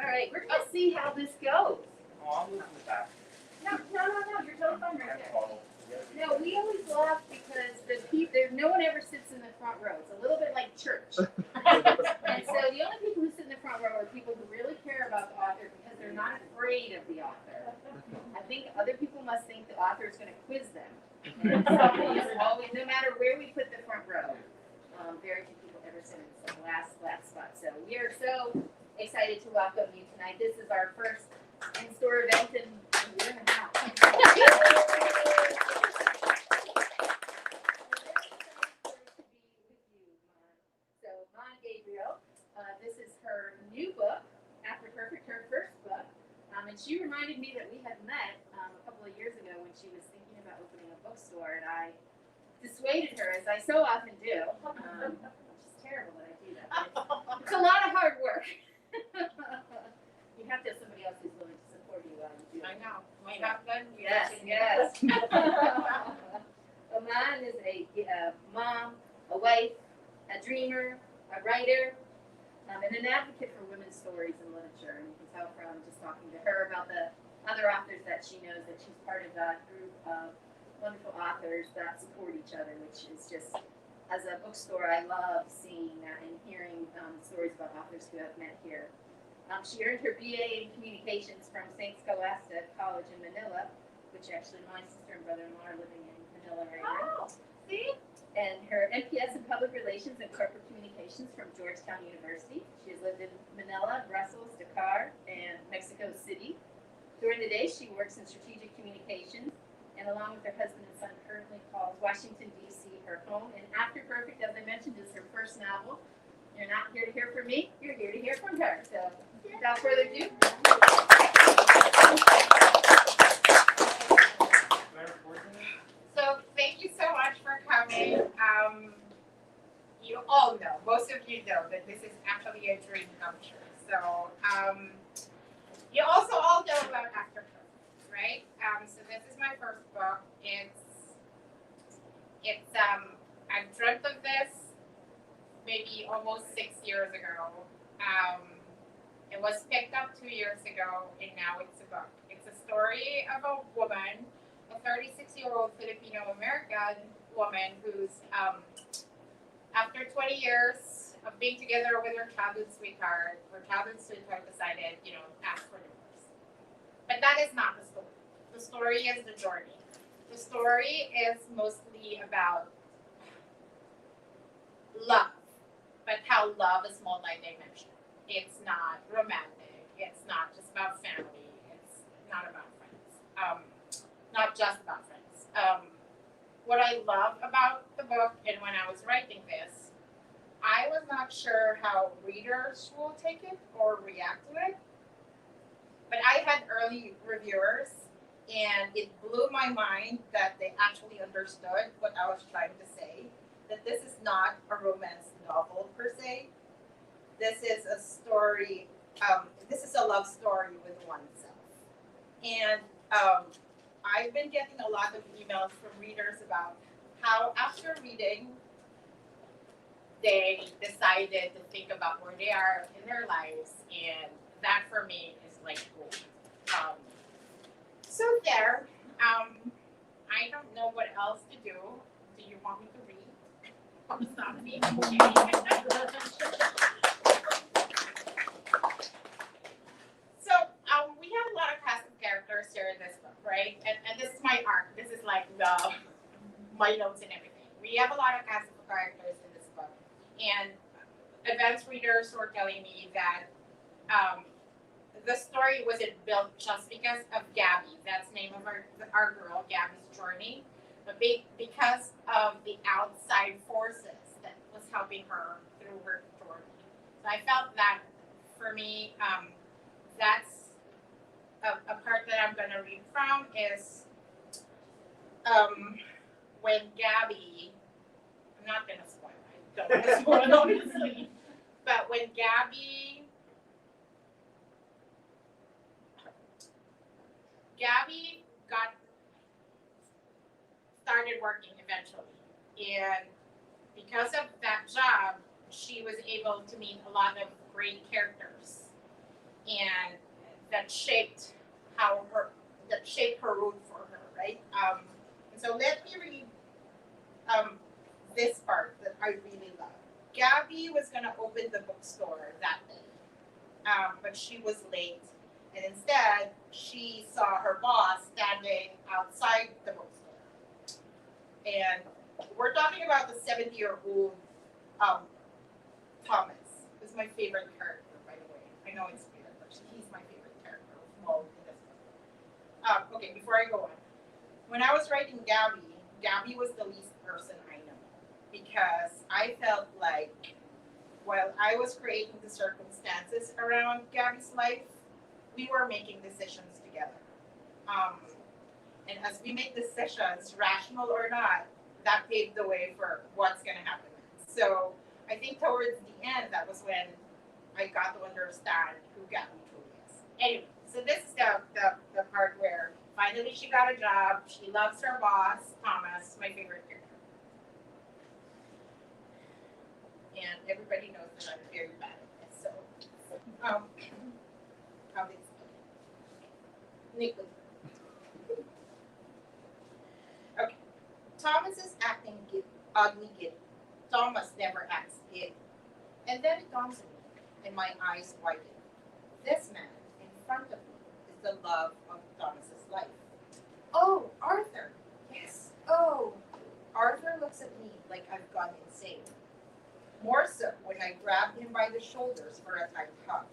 All right, we're going to see how this goes. Oh, I'll move in the back. No, you're totally fine right there. No, we always laugh because no one ever sits in the front row. It's a little bit like church. And so the only people who sit in the front row are people who really care about the author because they're not afraid of the author. I think other people must think the author is going to quiz them. And so always, no matter where we put the front row, very few people ever sit in the last spot. So we are so excited to welcome you tonight. This is our first in-store event in a year and a half. So Maan Gabriel, this is her new book, After Perfect, her first book. And she reminded me that we had met a couple of years ago when she was thinking about opening a bookstore, and I dissuaded her, as I so often do. Which is terrible that I do that. It's a lot of hard work. You have to have somebody else who's willing to support you while you do it. I know. My husband. Yes. Maan is a mom, a wife, a dreamer, a writer, and an advocate for women's stories in literature. And you can tell from just talking to her about the other authors that she knows that she's part of that group of wonderful authors that support each other, which is just, as a bookstore, I love seeing that and hearing stories about authors who have met here. She earned her BA in Communications from St. Scholastic College in Manila, which actually my sister and brother-in-law are living in Manila right now. Oh, see? And her MPS in Public Relations and Corporate Communications from Georgetown University. She has lived in Manila, Brussels, Dakar, and Mexico City. During the day, she works in strategic communications, and along with her husband and son, currently calls Washington, D.C. her home. And After Perfect, as I mentioned, is her first novel. You're not here to hear from me, you're here to hear from her. So, without further ado. So thank you so much for coming. You all know, most of you know that this is actually a dream come true. So you also all know about After Perfect, right? So this is my first book. I dreamt of this maybe almost 6 years ago. It was picked up 2 years ago, and now it's a book. It's a story of a woman, a 36-year-old Filipino-American woman who's, after 20 years of being together with her childhood sweetheart decided, ask for divorce. But that is not the story. The story is the journey. The story is mostly about love, but how love is multidimensional. It's not romantic. It's not just about family. It's not about friends. Not just about friends. What I love about the book, and when I was writing this, I was not sure how readers will take it or react to it. But I had early reviewers, and it blew my mind that they actually understood what I was trying to say. That this is not a romance novel per se. This is a story, this is a love story with oneself. And I've been getting a lot of emails from readers about how after reading, they decided to think about where they are in their lives, and that for me is like gold. So there, I don't know what else to do. Do you want me to read? It's not me. So we have a lot of cast of characters here in this book, right? And this is my arc. This is like my notes and everything. We have a lot of cast of characters in this book. And advanced readers were telling me that the story wasn't built just because of Gabby. That's the name of our girl, Gabby's journey. But because of the outside forces that was helping her through her journey. So I felt that for me, that's a part that I'm going to read from is when Gabby, I'm not going to spoil it, I don't want to spoil obviously, but when Gabby started working eventually, and because of that job, she was able to meet a lot of great characters. And that shaped her road for her, right? And so let me read this part that I really love. Gabby was going to open the bookstore that day, but she was late. And instead, she saw her boss standing outside the bookstore. And we're talking about the 70-year-old Thomas, who's my favorite character, by the way. I know it's weird, but he's my favorite character of all in this book. Okay, before I go on. When I was writing Gabby was the least person I know. Because I felt like while I was creating the circumstances around Gabby's life, we were making decisions together. And as we make decisions, rational or not, that paved the way for what's going to happen next. So I think towards the end, that was when I got to understand who Gabby truly is. Anyway, so this is the part where finally she got a job. She loves her boss, Thomas, my favorite character. And everybody knows that I'm very bad at this. So, how they Nick. Okay. Thomas is acting oddly giddy. Thomas never acts giddy. And then it dawns on me, and my eyes widen. This man in front of me is the love of Thomas's life. Oh, Arthur. Yes. Oh. Arthur looks at me like I've gone insane. More so when I grab him by the shoulders for a tight hug.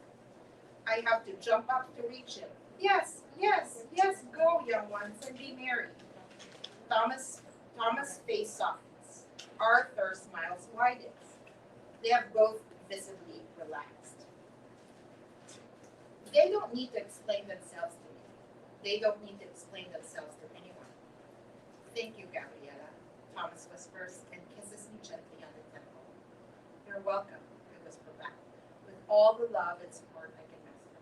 I have to jump up to reach him. Yes, yes, yes, go, young ones, and be merry. Thomas' face softens. Arthur's smiles widens. They have both visibly relaxed. They don't need to explain themselves to me. They don't need to explain themselves to anyone. Thank you, Gabriella, Thomas whispers and kisses me gently on the temple. You're welcome, I whisper back, with all the love and support I can muster.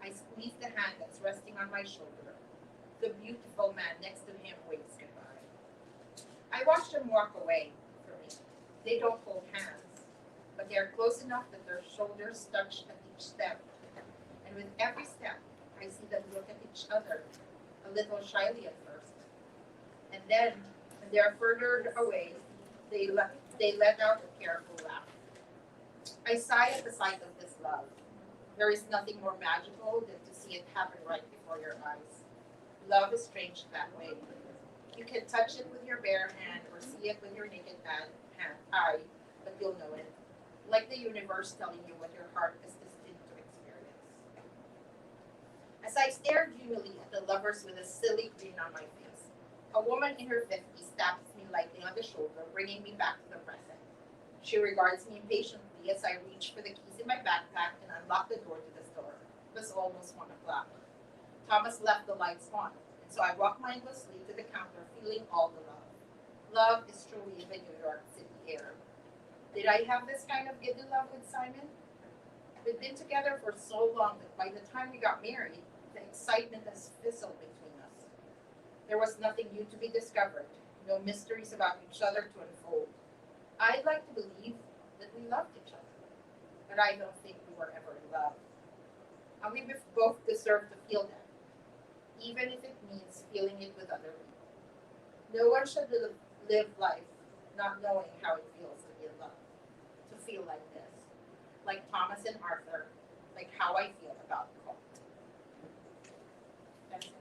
I squeeze the hand that's resting on my shoulder. The beautiful man next to him waves goodbye. I watch them walk away from me. They don't hold hands, but they are close enough that their shoulders touch at each step. And with every step, I see them look at each other, a little shyly at first. And then, when they are further away, they let out a careful laugh. I sigh at the sight of this love. There is nothing more magical than to see it happen right before your eyes. Love is strange that way. You can touch it with your bare hand or see it with your naked eye, but you'll know it. Like the universe telling you what your heart is destined to experience. As I stare dreamily at the lovers with a silly grin on my face, a woman in her 50s taps me lightly on the shoulder, bringing me back to the present. She regards me impatiently as I reach for the keys in my backpack and unlock the door to the store. It was almost 1 o'clock. Thomas left the lights on, and so I walk mindlessly to the counter, feeling all the love. Love is truly the New York City air. Did I have this kind of giddy love with Simon? We'd been together for so long that by the time we got married, the excitement has fizzled between us. There was nothing new to be discovered, no mysteries about each other to unfold. I'd like to believe that we loved each other, but I don't think we were ever in love. And we both deserve to feel that, even if it means feeling it with other people. No one should live life not knowing how it feels to be in love, to feel like this, like Thomas and Arthur, like how I feel about Cole. That's it.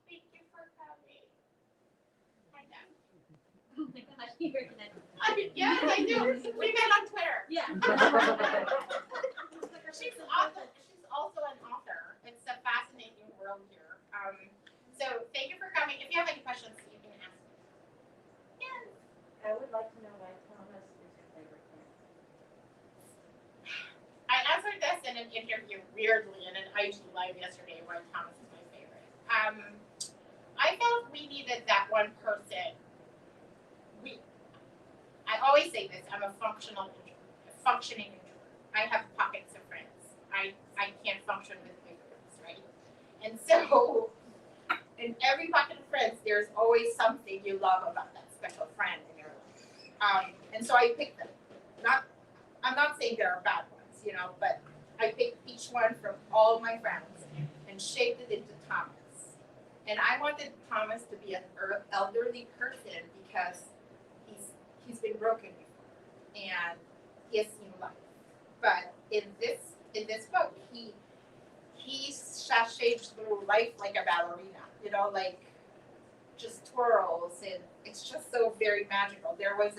Thank you for coming. Hi, Dad. Oh my gosh, you're gonna. Yes, I do. We met on Twitter. Yeah. She's also an author. It's a fascinating world here. So thank you for coming. If you have any questions, you can ask me. Yes. I would like to know why Thomas is your favorite character. I answered this in an interview weirdly in an IG live yesterday why Thomas is my favorite. I felt we needed that one person. I always say this, I'm a functioning introvert. I have pockets of friends. I can't function with big groups, right? And so, in every pocket of friends, there's always something you love about that special friend in your life. And so I picked them. I'm not saying there are bad ones, you know, but I picked each one from all my friends and shaped it into Thomas. And I wanted Thomas to be an elderly person because he's been broken before and he has seen life. But in this book, he sashayed through life like a ballerina, you know, like just twirls, and it's just so very magical. There was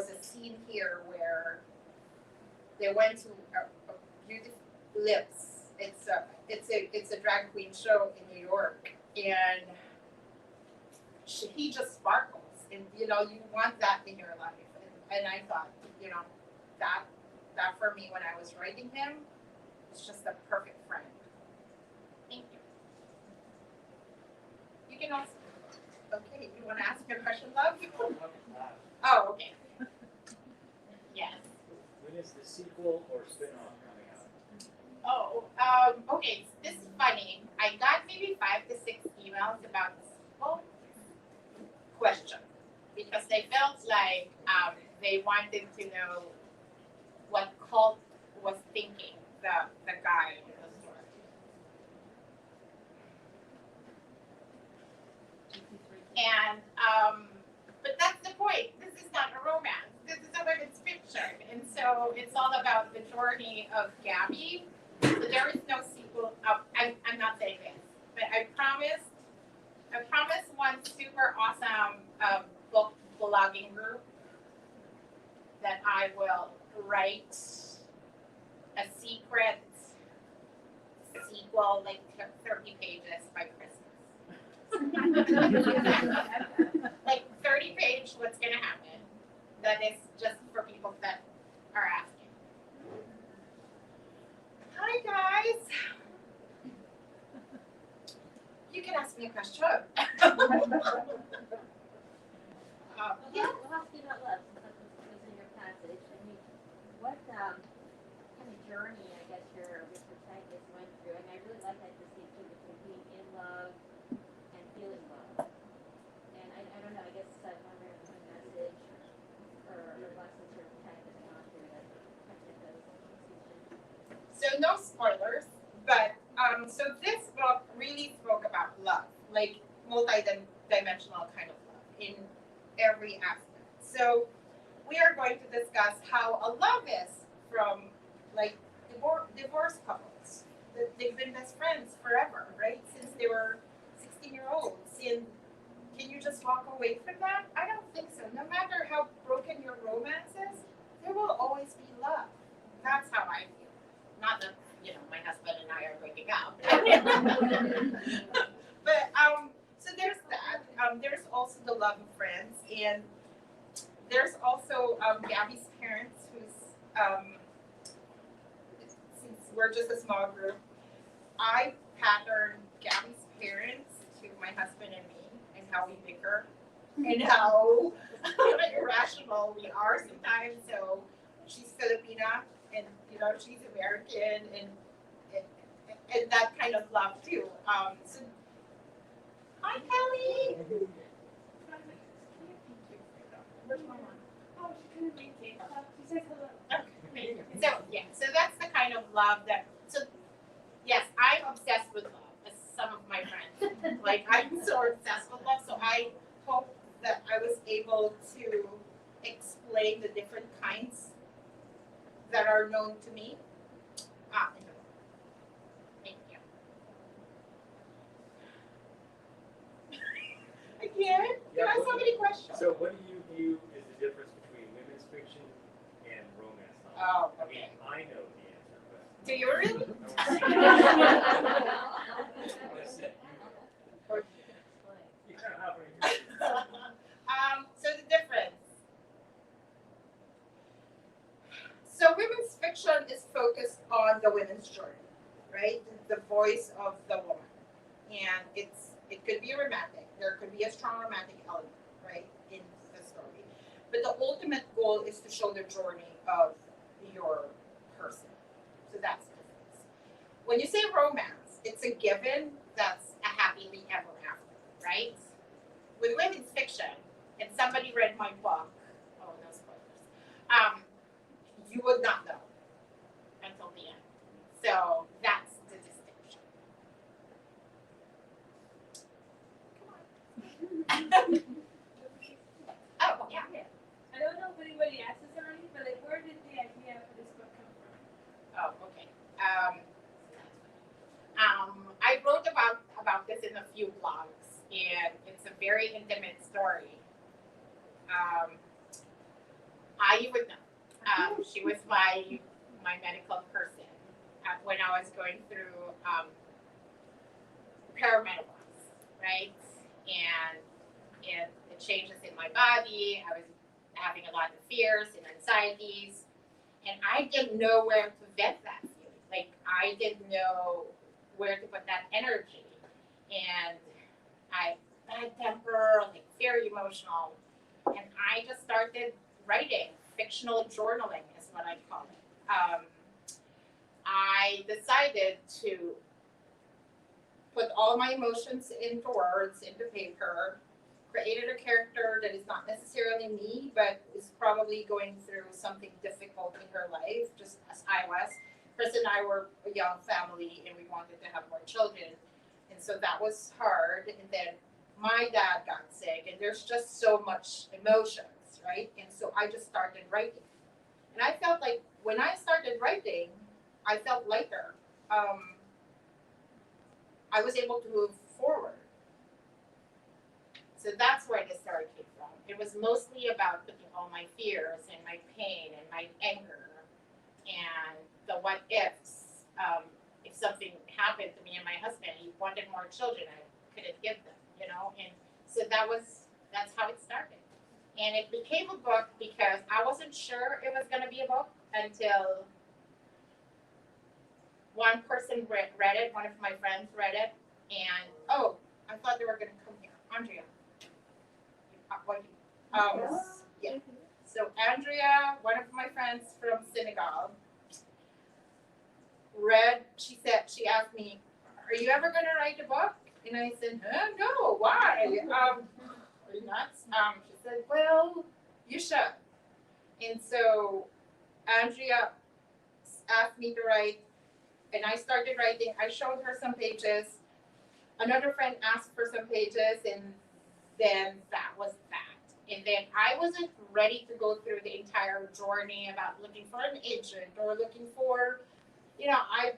a scene here where they went to a beautiful Lips. It's a drag queen show in New York, and he just sparkles, and you know you want that in your life. And I thought, you know, that for me when I was writing him, it's just a perfect friend. Thank you. You can also. Okay, you want to ask a question, love? Oh, okay. Yes. When is the sequel or spin-off coming out? Oh, okay. This is funny. I got maybe 5 to 6 emails about the sequel question because they felt like they wanted to know what Colt was thinking, the guy in the story. And but that's the point. This is not a romance. This is a women's fiction, and so it's all about the journey of Gabby. So there is no sequel. I'm not saying this, but I promised one super awesome book blogging group that I will write a secret sequel, like 30 pages by Christmas. Like 30 page, what's gonna happen? That is just for people that are asking. Hi guys. You can ask me a question. Yeah, we'll ask you about love, since that was in your passage. I mean, what kind of journey, I guess, your protagonist went through? And I really like that distinction between being in love and feeling love. And I don't know, I guess I wonder if there's a message or lessons your protagonist gone through that touches those institutions. So no spoilers, but so this book really spoke about love, like multi-dimensional kind of love in every aspect. So we are going to discuss how a love is from like divorced couples. They've been best friends forever, right? Since they were 16-year-olds. And can you just walk away from that? I don't think so. No matter how broken your romance is, there will always be love. That's how I feel. Not that, you know, my husband and I are breaking up. But so there's that. There's also the love of friends, and there's also Gabby's parents, who's since we're just a small group, I patterned Gabby's parents to my husband and me, and how we bicker, and how irrational we are sometimes. So she's Filipina, and you know she's American, and that kind of love too. So, hi Kelly. Where's my mom? Oh, she couldn't make it. She said hello. Okay. So yeah, so that's the kind of love that. So yes, I'm obsessed with love, as some of my friends. Like I'm so obsessed with love. So I hope that I was able to explain the different kinds that are known to me. In the book. Thank you. Again, you have so many questions. So what do you view as the difference between women's fiction and romance Oh, novels? I okay. mean, I know the answer, but Do you really? So the difference. So women's fiction is focused on the women's journey, right? The voice of the woman, and it could be romantic. There could be a strong romantic element, right, in the story. But the ultimate goal is to show the journey of your person. So that's the difference. When you say romance, it's a given that's a happily ever after, right? With women's fiction, and somebody read my book, oh no spoilers. you would not know until the end. So that's the distinction. Oh, yeah. I don't know if anybody asked this already, but like, where did the idea for this book come from? Oh, okay. I wrote about this in a few blogs, and it's a very intimate story. I would know. She was my medical person when I was going through perimenopause, right? And the changes in my body. I was having a lot of fears and anxieties, and I didn't know where to vent that feeling. Like I didn't know where to put that energy, and I bad temper, like very emotional, and I just started writing. Fictional journaling is what I call it. I decided to put all my emotions into words, into paper, created a character that is not necessarily me, but is probably going through something difficult in her life, just as I was. Chris and I were a young family and we wanted to have more children. And so that was hard. And then my dad got sick, and there's just so much emotions, right? And so I just started writing. And I felt like when I started writing, I felt lighter. I was able to move forward. So that's where the story came from. It was mostly about putting all my fears and my pain and my anger and the what ifs. If something happened to me and my husband, he wanted more children, I couldn't give them, you know? And so that's how it started. And it became a book because I wasn't sure it was going to be a book until one person read it, one of my friends read it, and oh, I thought they were going to come here. Andrea. Yeah. So Andrea, one of my friends from Senegal, she asked me, are you ever going to write a book? And I said, no, why? Are you nuts? She said, well, you should. And so Andrea asked me to write, and I started writing. I showed her some pages. Another friend asked for some pages, and then that was that. And then I wasn't ready to go through the entire journey about looking for an agent or looking for, I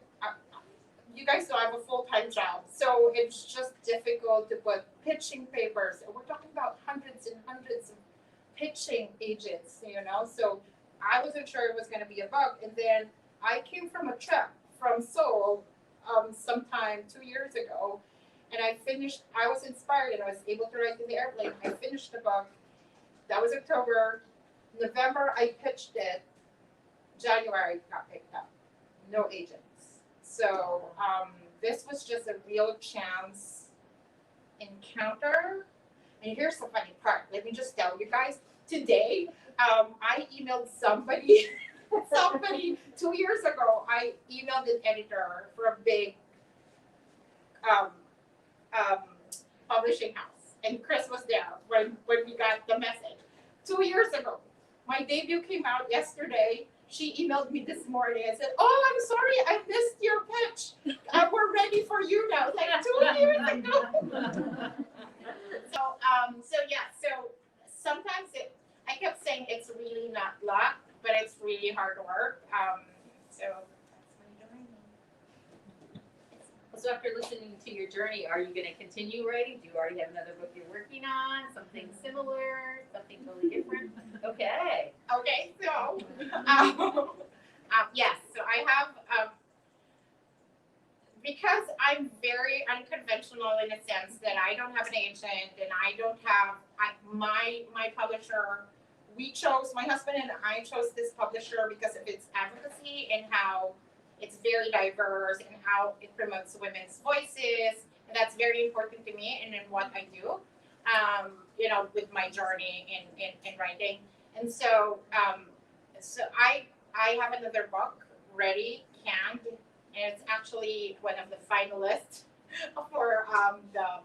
you guys know I have a full-time job, so it's just difficult to put pitching papers. We're talking about hundreds and hundreds of pitching agents, so I wasn't sure it was going to be a book. And then I came from a trip from Seoul sometime 2 years ago, and I was inspired and I was able to write in the airplane. I finished the book. That was October. November, I pitched it. January, it got picked up. No agents. So this was just a real chance encounter. And here's the funny part. Let me just tell you guys. Today, I emailed somebody 2 years ago. I emailed an editor for a big publishing house, and Chris was there when we got the message 2 years ago. My debut came out yesterday. She emailed me this morning and said, "Oh, I'm sorry, I missed your pitch. We're ready for you now." Like 2 years ago. So sometimes I kept saying it's really not luck, but it's really hard work. So that's my journey. So after listening to your journey, are you going to continue writing? Do you already have another book you're working on? Something similar? Something totally different? Okay. Okay, so yes, so I have because I'm very unconventional in a sense that I don't have an agent and I don't have my publisher. My husband and I chose this publisher because of its advocacy and how it's very diverse and how it promotes women's voices, and that's very important to me and in what I do, with my journey in writing. And so, I have another book ready, canned, and it's actually one of the finalists for the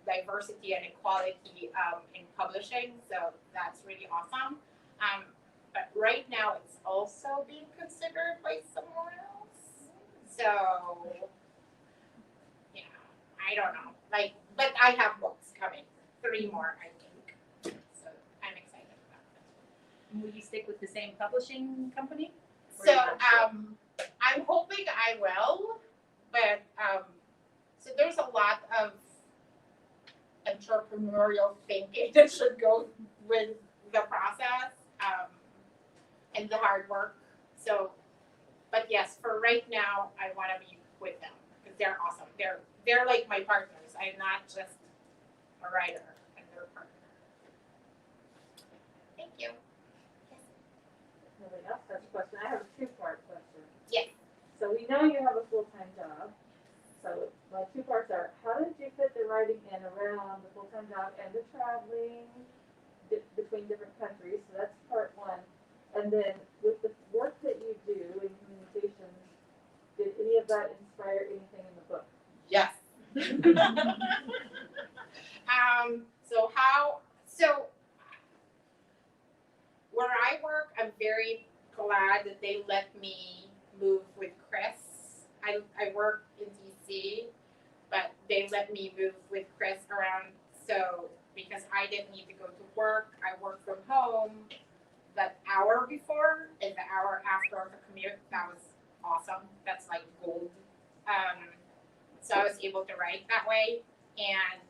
diversity and equality in publishing. So that's really awesome. but right now it's also being considered by someone else. So, yeah, I don't know. Like, but I have books coming, 3 more, I think. So I'm excited about that. Will you stick with the same publishing company? Or So, you're not sure? I'm hoping I will, but so there's a lot of entrepreneurial thinking that should go with the process and the hard work. So, but yes, for right now, I want to be with them because they're awesome. They're like my partners. I'm not just a writer, and they're a partner. Thank you. Nobody else has a question. I have a 2-part question. Yes. So we know you have a full-time job. So my 2 parts are, how did you fit the writing in around the full-time job and the traveling between different countries? So that's part 1. And then with the work that you do in communications, did any of that inspire anything in the book? Yes. So where I work, I'm very glad that they let me move with Chris. I work in DC, but they let me move with Chris around. So because I didn't need to go to work, I worked from home. That hour before and the hour after the commute, that was awesome. That's like gold. So I was able to write that way. And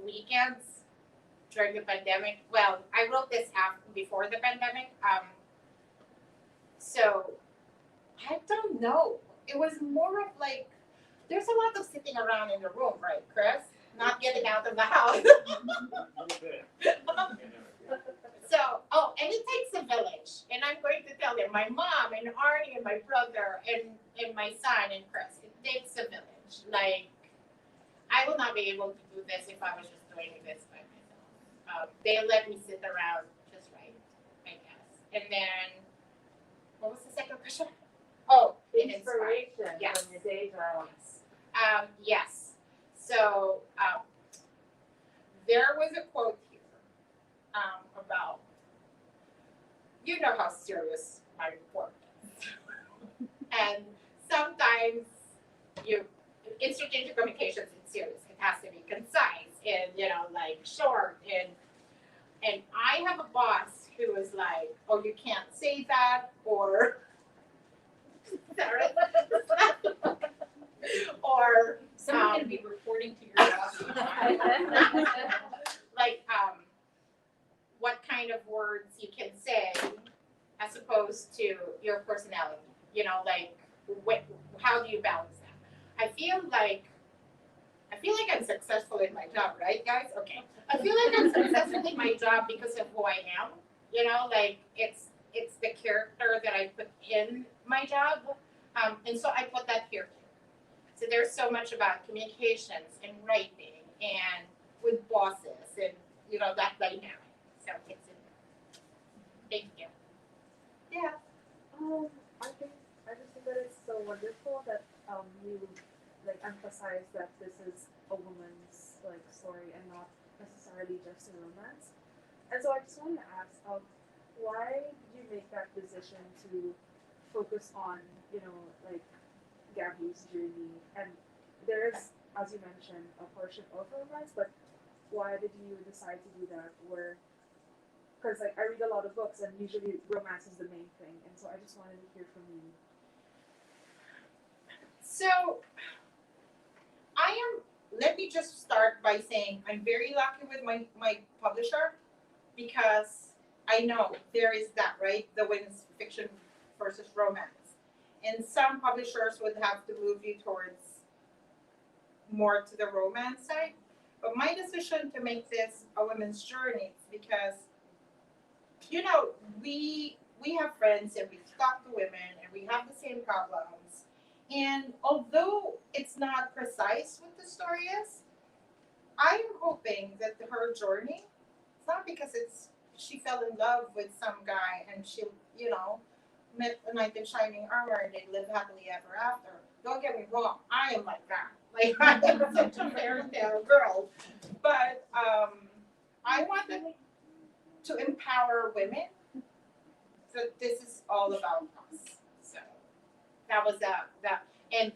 weekends during the pandemic, well, I wrote this before the pandemic. So I don't know. It was more of like, there's a lot of sitting around in the room, right, Chris? Not getting out of the house. So, and it takes a village. And I'm going to tell you, my mom and Arnie and my brother and my son and Chris, it takes a village. Like, I will not be able to do this if I was just doing this by myself. They let me sit around just right, I guess. And then, what was the second question? Oh, it inspired. Inspiration Yes. from your day job. Yes. So, there was a quote here about, you know how serious my work is. And sometimes in strategic communications, it's serious. It has to be concise and, like short. And I have a boss who is like, oh, you can't say that, or, or, Someone's gonna be reporting to your boss. like, what kind of words you can say as opposed to your personality, like how do you balance that? I feel like I'm successful in my job, right, guys? Okay. I feel like I'm successful in my job because of who I am, like it's the character that I put in my job, and so I put that here too. So there's so much about communications and writing and with bosses and that dynamic. So it's in there. Thank you. Yeah. I just think that it's so wonderful that you emphasize that this is a woman's story and not necessarily just a romance. And so I just wanted to ask, why did you make that decision to focus on Gabby's journey? And there is, as you mentioned, a portion of romance, but why did you decide to do that? Because I read a lot of books and usually romance is the main thing, and so I just wanted to hear from you. So let me just start by saying I'm very lucky with my publisher, because I know there is that, right? The women's fiction versus romance. And some publishers would have to move you towards more to the romance side. But my decision to make this a women's journey is because, we have friends and we talk to women and we have the same problems. And although it's not precise what the story is, I am hoping that her journey, it's not because she fell in love with some guy and she, met a knight in shining armor and they live happily ever after. Don't get me wrong, I am like that. Like, I am such a fairy tale girl. But I wanted to empower women So this is all about us. So that was that, and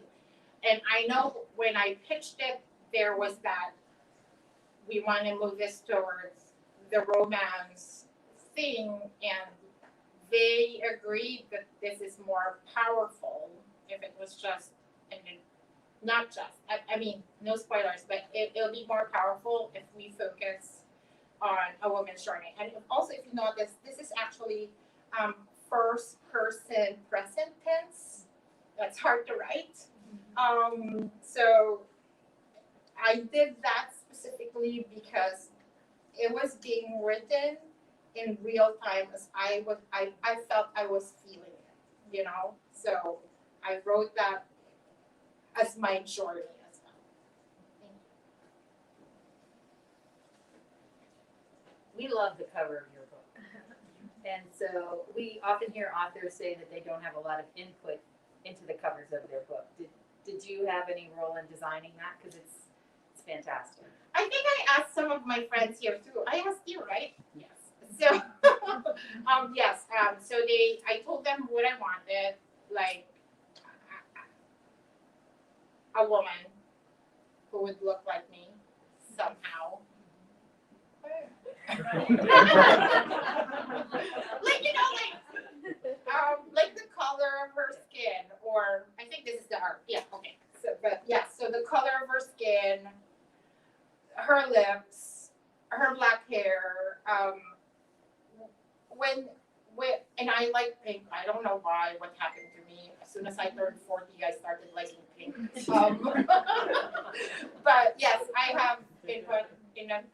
I know when I pitched it, there was that we want to move this towards the romance thing, and they agreed that this is more powerful if it was just, and not just, I mean, no spoilers, but it'll be more powerful if we focus on a woman's journey. And also, if you notice, this is actually first person present tense. That's hard to write. So I did that specifically because it was being written in real time as I felt I was feeling it, you know? So I wrote that as my journey as well. Thank you. We love the cover of your book. And so we often hear authors say that they don't have a lot of input into the covers of their book. Did you have any role in designing that? Because it's fantastic. I think I asked some of my friends here too. I asked you, right? Yes. So, yes. So I told them what I wanted, like a woman who would look like me somehow. Like the color of her skin, or I think this is the art. Yeah, okay. So, but yeah, so the color of her skin, her lips, her black hair. And I like pink. I don't know why. What happened to me? As soon as I turned 40, I started liking pink. But yes, I have input in it.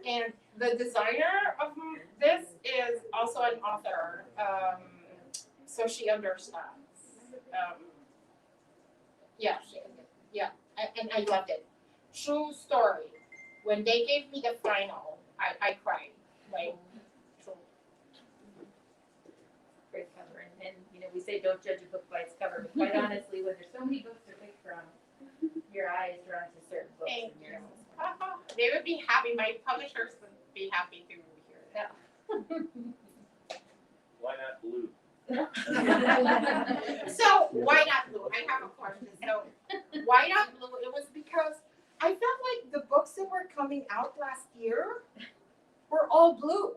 And the designer of this is also an author, so she understands. And I loved it. True story. When they gave me the final, I cried. Like, true. Great cover. And we say don't judge a book by its cover, but quite honestly, when there's so many books to pick from, your eye is drawn to certain books. Thank you. They would be happy. My publishers would be happy to hear that. Why not blue? So why not blue? I have a question. So why not blue? It was because I felt like the books that were coming out last year were all blue.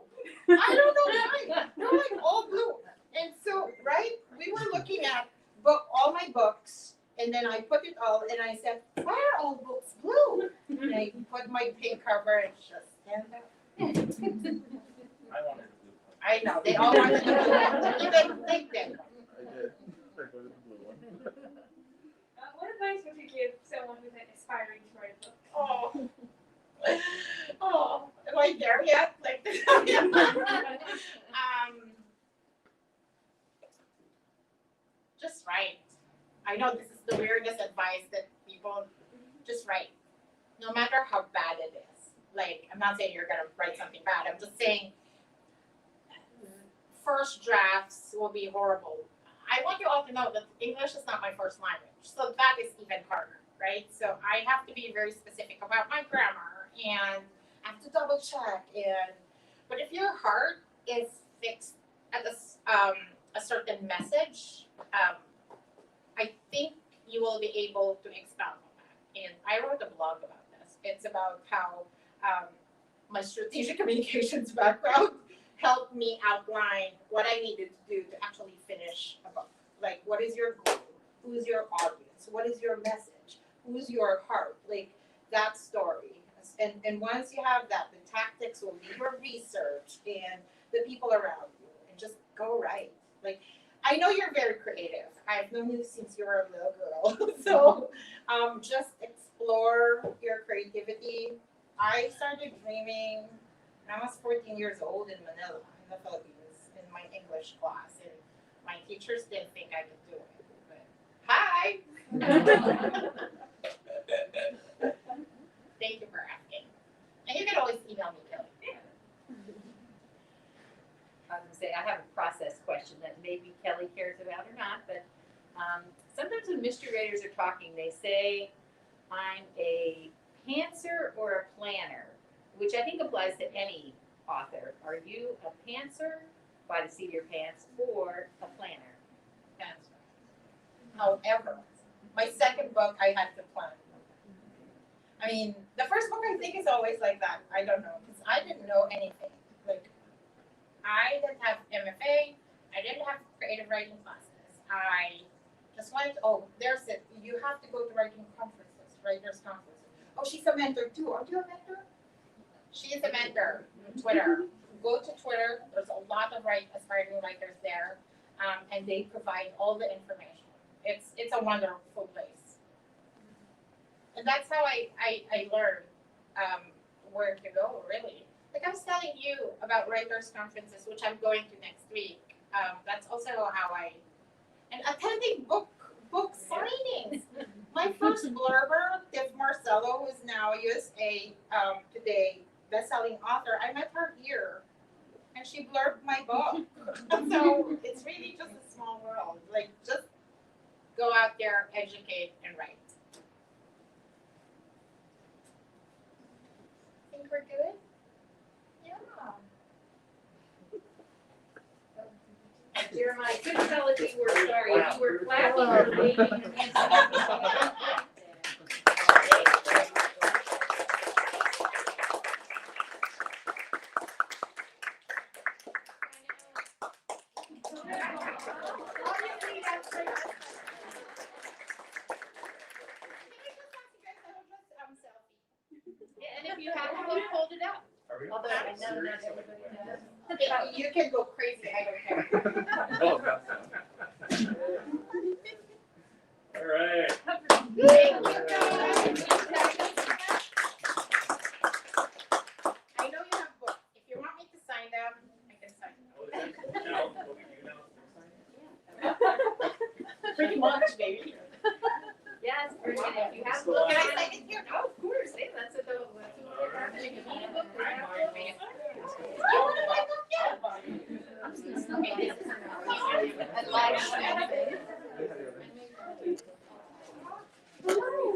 I don't know why. They're like all blue. And so, right, we were looking at all my books, and then I put it all, and I said, why are all books blue? And I put my pink cover and just stand up. I wanted blue. I know, they all wanted the blue one. Even Nick did. I did. I voted the blue one. What advice would you give someone who's aspiring to write a book? Oh, am I there yet? Like, just write. I know this is the weirdest advice that people just write, no matter how bad it is. Like, I'm not saying you're gonna write something bad. I'm just saying first drafts will be horrible. I want you all to know that English is not my first language, so that is even harder, right? So I have to be very specific about my grammar, and I have to double check. But if your heart is fixed at a certain message, I think you will be able to expound on that. And I wrote a blog about this. It's about how my strategic communications background helped me outline what I needed to do to actually finish a book. Like, what is your goal? Who's your audience? What is your message? Who's your heart? Like, that story. And once you have that, the tactics will be your research and the people around you. And just go right. Like, I know you're very creative. I've known you since you were a little girl. So just explore your creativity. I started dreaming when I was 14 years old in Manila, in the Philippines, in my English class. And my teachers didn't think I could do it. But hi! Thank you for asking. And you can always email me, Kelly. I was going to say, I have a process question that maybe Kelly cares about or not, but sometimes when mystery writers are talking, they say, I'm a pantser or a planner, which I think applies to any author. Are you a pantser by the seat of your pants or a planner. That's right. However, my second book, I had to plan. I mean, the first book I think is always like that. I don't know, because I didn't know anything. Like, I didn't have MFA. I didn't have creative writing classes. I just went, there's it. You have to go to writing conferences, writers' conferences. Oh, she's a mentor too. Are you a mentor? She is a mentor. Twitter. Go to Twitter. There's a lot of aspiring writers there, and they provide all the information. It's a wonderful place, and that's how I learned where to go. Really, like I was telling you about writers' conferences, which I'm going to next week. That's also how and attending book signings. My first blurber, Tiff Marcello, who is now a USA Today best-selling author, I met her here, and she blurbed my book. So it's really just a small world. Like, just go out there, educate, and write. Think we're good? Yeah. Jeremiah, couldn't tell if you were sorry, if you were clapping or waving your hands. And if you have a book, hold it up. Although I know not everybody does. You can go crazy, I don't care. Oh, God. All right. Thank you, guys. I know you have books. If you want me to sign them, I can sign them. Oh, is that now what we do now? Pretty much, baby. Yes, pretty good. If you have Can books. I sign it here? Oh, of course, hey, that's what we're if you need a book, we have books. You want to buy a book? Yeah. I'm just gonna sneak this. A live thing.